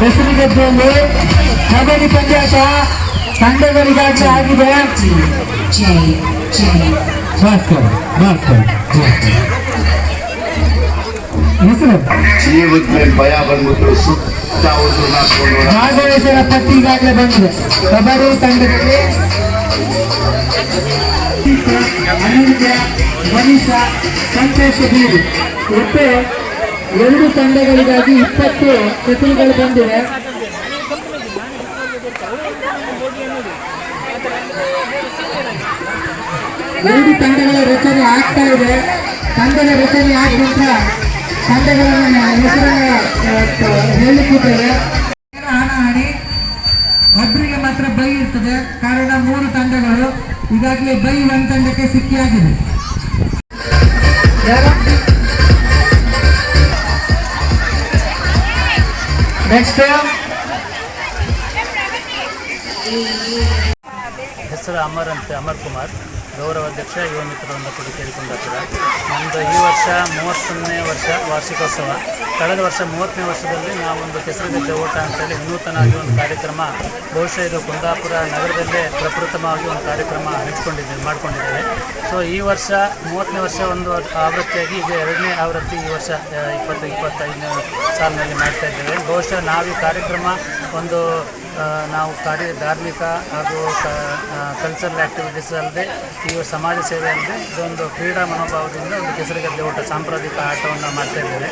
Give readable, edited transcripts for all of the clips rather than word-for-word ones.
ಹೆಸರುಗದ್ದೆಯಲ್ಲಿ ಕಬಡ್ಡಿ ಪಂದ್ಯಾಟ ತಂಡಗಳಿಗಾಗಿ ಆಗಿದೆ. ಭಾಸ್ಕರ್ ಹೆಸರು ಭಯ ಬಂದ್ಬಿಟ್ಟು ಸುತ್ತ ಭಾಗವಹಿಸಿದ ಪಟ್ಟಿ ಈಗಾಗಲೇ ಬಂದಿದೆ. ಕಬಡ್ಡಿ ತಂಡದಲ್ಲಿ ಅನಂತ್ಯ, ಮನೀಷಾ, ಸಂತೋಷ ಬೀರು ಒಟ್ಟು 2 ತಂಡಗಳಿಗಾಗಿ 20 ಪ್ರತಿಗಳು ಬಂದಿವೆ. 2 ತಂಡಗಳ ರಚನೆ ಆಗ್ತಾ ಇದೆ. ತಂಡದ ರಚನೆ ಆದ ನಂತರ ತಂಡಗಳನ್ನು ಹೆಸರನ್ನು ಹೇಳಿಕೊಟ್ಟೇವೆ. ಹಣಾಹಣಿ ಒಬ್ಬರಿಗೆ ಮಾತ್ರ ಬೈ ಇರ್ತದೆ. ಕಾರಣ 3 ತಂಡಗಳು ಈಗಾಗಲೇ ಬೈ 1 ತಂಡಕ್ಕೆ ಸಿಕ್ಕಿಯಾಗಿದೆ. ನೆಕ್ಸ್ಟ್ ಹೆಸರು ಅಮರ್ ಕುಮಾರ್, ಗೌರವಾಧ್ಯಕ್ಷ ಯುವ ಮಿತ್ರರಿಂದ ಕೂಡ ಕೇಳಿಕೊಂಡಿರ್ತಾರೆ. ನಮ್ಮದು ಈ ವರ್ಷ 30ನೇ ವರ್ಷ ವಾರ್ಷಿಕೋತ್ಸವ. ಕಳೆದ ವರ್ಷ 30ನೇ ವರ್ಷದಲ್ಲಿ ನಾವೊಂದು ಕೆಸರುಗದ್ದೆ ಓಟ ಅಂತೇಳಿ ವಿನೂತನವಾಗಿ ಒಂದು ಕಾರ್ಯಕ್ರಮ, ಬಹುಶಃ ಇದು ಕುಂದಾಪುರ ನಗರದಲ್ಲೇ ಪ್ರಪ್ರಥಮವಾಗಿ ಒಂದು ಕಾರ್ಯಕ್ರಮ ಮಾಡ್ಕೊಂಡಿದ್ದೇವೆ. ಸೊ ಈ ವರ್ಷ 30ನೇ ವರ್ಷ ಒಂದು ಆವೃತ್ತಿಯಾಗಿ ಈಗ 2ನೇ ಆವೃತ್ತಿ ಈ ವರ್ಷ 2025ನೇ ಸಾಲಿನಲ್ಲಿ ಮಾಡ್ತಾ ಇದ್ದೇವೆ. ಬಹುಶಃ ನಾವು ಈ ಕಾರ್ಯಕ್ರಮ ಒಂದು ನಾವು ಧಾರ್ಮಿಕ ಹಾಗೂ ಕಲ್ಚರಲ್ ಆ್ಯಕ್ಟಿವಿಟೀಸ್ ಅಲ್ಲದೆ ಈ ಸಮಾಜ ಸೇವೆ ಅಲ್ಲದೆ ಇದೊಂದು ಕ್ರೀಡಾ ಮನೋಭಾವದಿಂದ ಒಂದು ಕೆಸರುಗದ್ದೆ ಓಟ ಸಾಂಪ್ರದಾಯಿಕ ಆಟವನ್ನು ಮಾಡ್ತಾ ಇದ್ದೇವೆ.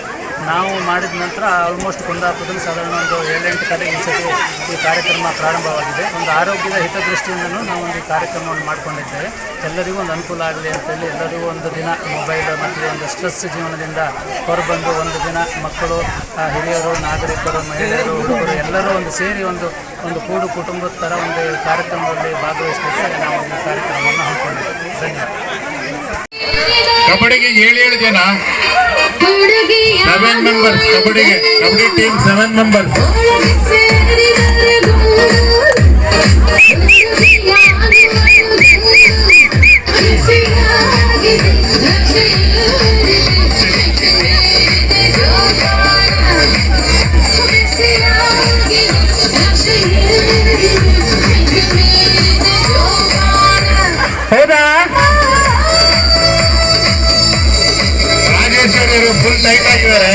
ನಾವು ಮಾಡಿದ ನಂತರ ಆಲ್ಮೋಸ್ಟ್ ಕುಂದಾಪುರದಲ್ಲಿ ಸಾಧಾರಣ ಒಂದು 7-8 ಕಡೆ ಈ ಸತಿ ಈ ಕಾರ್ಯಕ್ರಮ ಪ್ರಾರಂಭವಾಗಿದೆ. ಒಂದು ಆರೋಗ್ಯದ ಹಿತದೃಷ್ಟಿಯಿಂದಲೂ ನಾವು ಒಂದು ಕಾರ್ಯಕ್ರಮವನ್ನು ಮಾಡಿಕೊಂಡಿದ್ದೇವೆ. ಎಲ್ಲರಿಗೂ ಒಂದು ಅನುಕೂಲ ಆಗಲಿ ಅಂತೇಳಿ ಎಲ್ಲರಿಗೂ ಒಂದು ದಿನ ಮೊಬೈಲ್ ಮತ್ತು ಒಂದು ಸ್ಟ್ರೆಸ್ ಜೀವನದಿಂದ ಹೊರಬಂದು ಒಂದು ದಿನ ಮಕ್ಕಳು, ಹಿರಿಯರು, ನಾಗರಿಕರು, ಮಹಿಳೆಯರು, ಹುಡುಗರು ಎಲ್ಲರೂ ಒಂದು ಸೇರಿ ಒಂದು ಕೂಡು ಕುಟುಂಬದ ಥರ ಒಂದು ಕಾರ್ಯಕ್ರಮದಲ್ಲಿ ಭಾಗವಹಿಸಲಿಕ್ಕೆ ನಾವು ಈ ಕಾರ್ಯಕ್ರಮವನ್ನು ಹಮ್ಮಿಕೊಂಡಿದ್ದೇವೆ. ಧನ್ಯವಾದ. ಕಬಡ್ಡಿಗೆ 7 ಜನ, 7 ಮೆಂಬರ್ಸ್. Kabaddi team 7 members. ಹೌದಾ? ರಾಜೇಶ್ವರಿಯವರು ಫುಲ್ ಟೈಟ್ ಆಗಿದ್ದಾರೆ.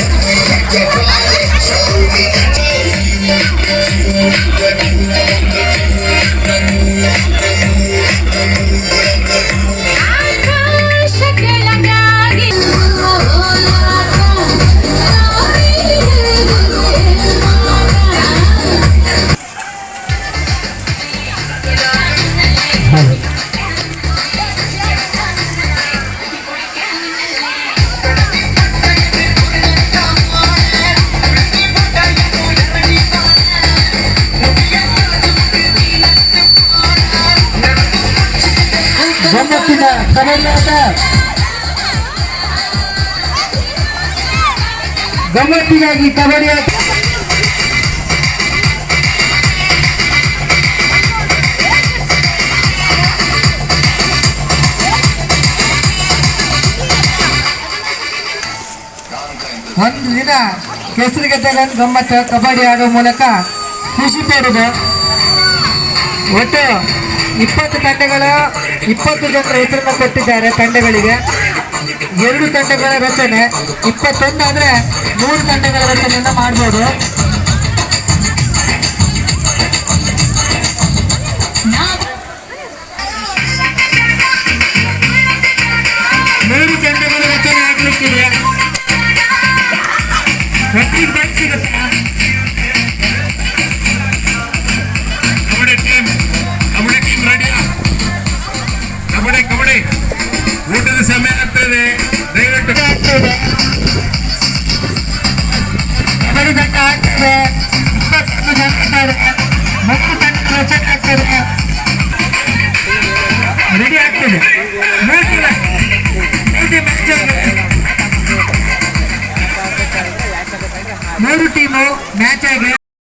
ಗಮ್ಮತ್ತಿನ ಕಬಡ್ಡಿ ಆಟ, ಗಮ್ಮತ್ತಿಗಾಗಿ ಕಬಡ್ಡಿ ಆಟ. ಒಂದು ದಿನ ಕೆಸರುಗದ್ದೆಗೆ ಗಮ್ಮತ್ತು ಕಬಡ್ಡಿ ಆಡುವ ಮೂಲಕ ಖುಷಿ ಪಡುವುದು. ಒಟ್ಟು 20 ತಂಡಗಳ 20 ಜನರ ಹೆಸರನ್ನು ಕೊಟ್ಟಿದ್ದಾರೆ ತಂಡಗಳಿಗೆ. 2 ತಂಡಗಳ ರಚನೆ 21 ಆದರೆ 3 ತಂಡಗಳ ರಚನೆಯನ್ನು ಮಾಡ್ಬೋದು. ಮೂರು ತಂಡಗಳ ರಚನೆ ಆಗಲಿಕ್ಕಿದೆ. ಪ್ರತಿ ಬ್ಯಾಚ್ ಸಿಗುತ್ತೆ. Kabaddi team ready. ಕಬಡ್ಡಿ ಊಟದ ಸಮಯ ಆಗ್ತದೆ. ದಯವಿಟ್ಟು ಕಬಡ್ಡಿ ತಂಡ ಆಗ್ತದೆ. 20 ಜನ ಇದ್ದಾರೆ. 3 ತಂಡ ರಚನೆ ಆಗ್ತದೆ. ರೆಡಿ ಆಗ್ತದೆ.